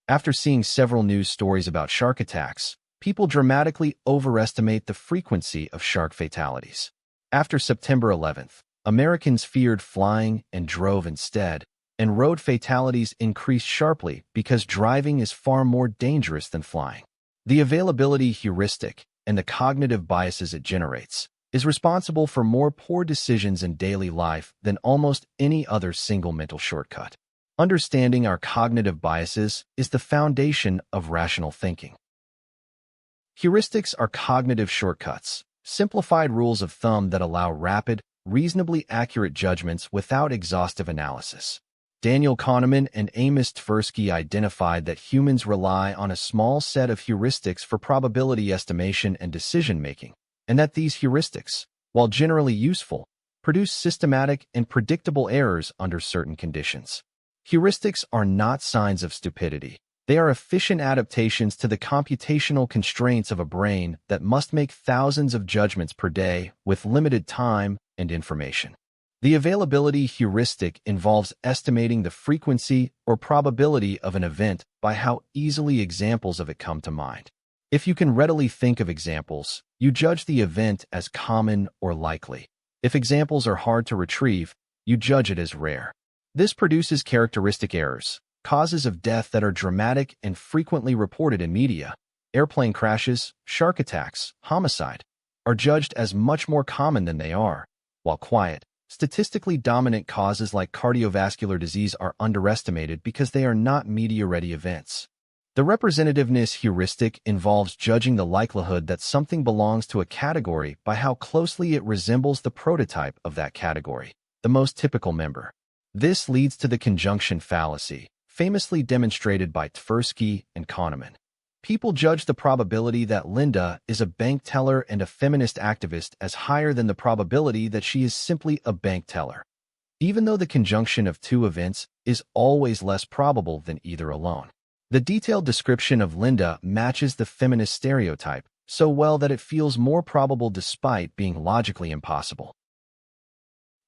After seeing several news stories about shark attacks, people dramatically overestimate the frequency of shark fatalities. After September 11th, Americans feared flying and drove instead, and road fatalities increased sharply because driving is far more dangerous than flying. The availability heuristic and the cognitive biases it generates is responsible for more poor decisions in daily life than almost any other single mental shortcut. Understanding our cognitive biases is the foundation of rational thinking. Heuristics are cognitive shortcuts, simplified rules of thumb that allow rapid, reasonably accurate judgments without exhaustive analysis. Daniel Kahneman and Amos Tversky identified that humans rely on a small set of heuristics for probability estimation and decision-making, and that these heuristics, while generally useful, produce systematic and predictable errors under certain conditions. Heuristics are not signs of stupidity. They are efficient adaptations to the computational constraints of a brain that must make thousands of judgments per day with limited time and information. The availability heuristic involves estimating the frequency or probability of an event by how easily examples of it come to mind. If you can readily think of examples, you judge the event as common or likely. If examples are hard to retrieve, you judge it as rare. This produces characteristic errors, causes of death that are dramatic and frequently reported in media. Airplane crashes, shark attacks, homicide are judged as much more common than they are, while quiet, statistically dominant causes like cardiovascular disease are underestimated because they are not media-ready events. The representativeness heuristic involves judging the likelihood that something belongs to a category by how closely it resembles the prototype of that category, the most typical member. This leads to the conjunction fallacy, famously demonstrated by Tversky and Kahneman. People judge the probability that Linda is a bank teller and a feminist activist as higher than the probability that she is simply a bank teller, even though the conjunction of two events is always less probable than either alone. The detailed description of Linda matches the feminist stereotype so well that it feels more probable despite being logically impossible.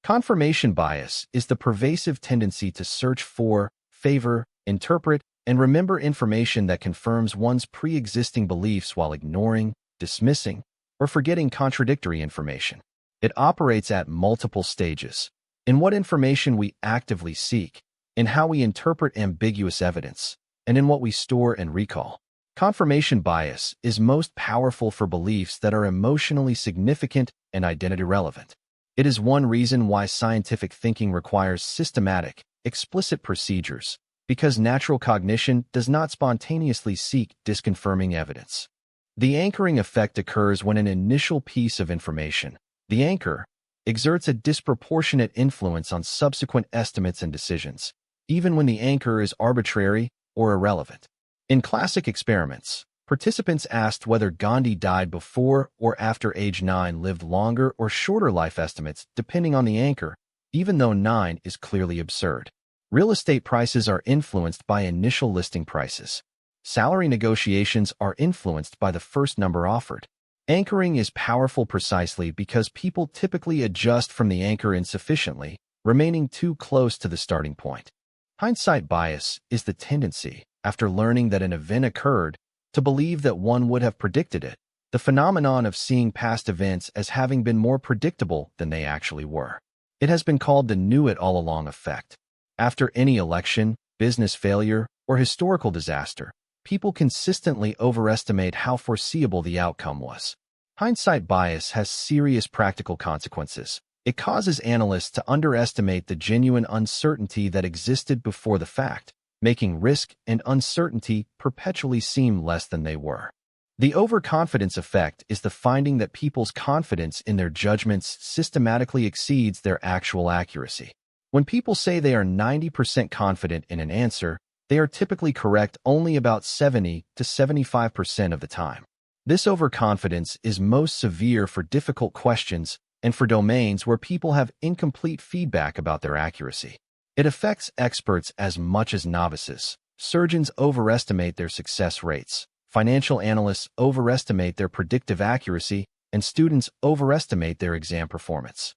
Confirmation bias is the pervasive tendency to search for, favor, interpret, and remember information that confirms one's pre-existing beliefs while ignoring, dismissing, or forgetting contradictory information. It operates at multiple stages: in what information we actively seek, in how we interpret ambiguous evidence, and in what we store and recall. Confirmation bias is most powerful for beliefs that are emotionally significant and identity relevant. It is one reason why scientific thinking requires systematic, explicit procedures, because natural cognition does not spontaneously seek disconfirming evidence. The anchoring effect occurs when an initial piece of information, the anchor, exerts a disproportionate influence on subsequent estimates and decisions, even when the anchor is arbitrary or irrelevant. In classic experiments, participants asked whether Gandhi died before or after age 9 lived longer or shorter life estimates depending on the anchor, even though 9 is clearly absurd. Real estate prices are influenced by initial listing prices. Salary negotiations are influenced by the first number offered. Anchoring is powerful precisely because people typically adjust from the anchor insufficiently, remaining too close to the starting point. Hindsight bias is the tendency, after learning that an event occurred, to believe that one would have predicted it, the phenomenon of seeing past events as having been more predictable than they actually were. It has been called the knew-it-all-along effect. After any election, business failure, or historical disaster, people consistently overestimate how foreseeable the outcome was. Hindsight bias has serious practical consequences. It causes analysts to underestimate the genuine uncertainty that existed before the fact, making risk and uncertainty perpetually seem less than they were. The overconfidence effect is the finding that people's confidence in their judgments systematically exceeds their actual accuracy. When people say they are 90% confident in an answer, they are typically correct only about 70 to 75% of the time. This overconfidence is most severe for difficult questions and for domains where people have incomplete feedback about their accuracy. It affects experts as much as novices. Surgeons overestimate their success rates. Financial analysts overestimate their predictive accuracy, and students overestimate their exam performance.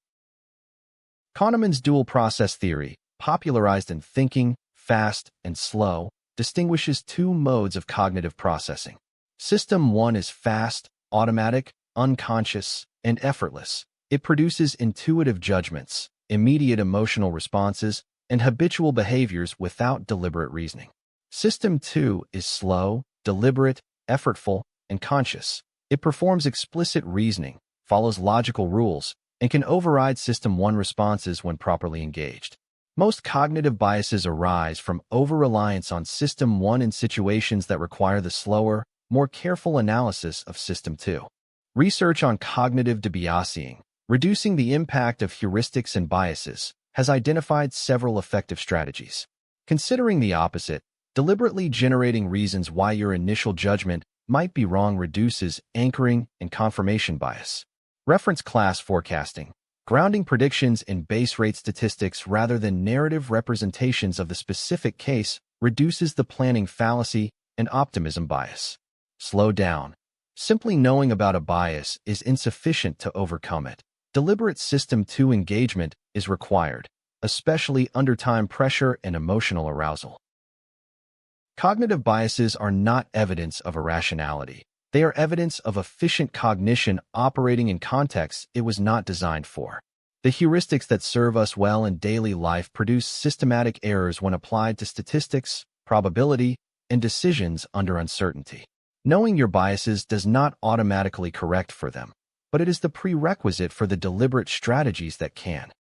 Kahneman's dual process theory, popularized in Thinking, Fast, and Slow, distinguishes two modes of cognitive processing. System 1 is fast, automatic, unconscious, and effortless. It produces intuitive judgments, immediate emotional responses, and habitual behaviors without deliberate reasoning. System 2 is slow, deliberate, effortful, and conscious. It performs explicit reasoning, follows logical rules, and can override System 1 responses when properly engaged. Most cognitive biases arise from over-reliance on System 1 in situations that require the slower, more careful analysis of System 2. Research on cognitive debiasing, reducing the impact of heuristics and biases, has identified several effective strategies. Considering the opposite, deliberately generating reasons why your initial judgment might be wrong reduces anchoring and confirmation bias. Reference class forecasting, grounding predictions in base rate statistics rather than narrative representations of the specific case, reduces the planning fallacy and optimism bias. Slow down. Simply knowing about a bias is insufficient to overcome it. Deliberate System 2 engagement is required, especially under time pressure and emotional arousal. Cognitive biases are not evidence of irrationality. They are evidence of efficient cognition operating in contexts it was not designed for. The heuristics that serve us well in daily life produce systematic errors when applied to statistics, probability, and decisions under uncertainty. Knowing your biases does not automatically correct for them, but it is the prerequisite for the deliberate strategies that can.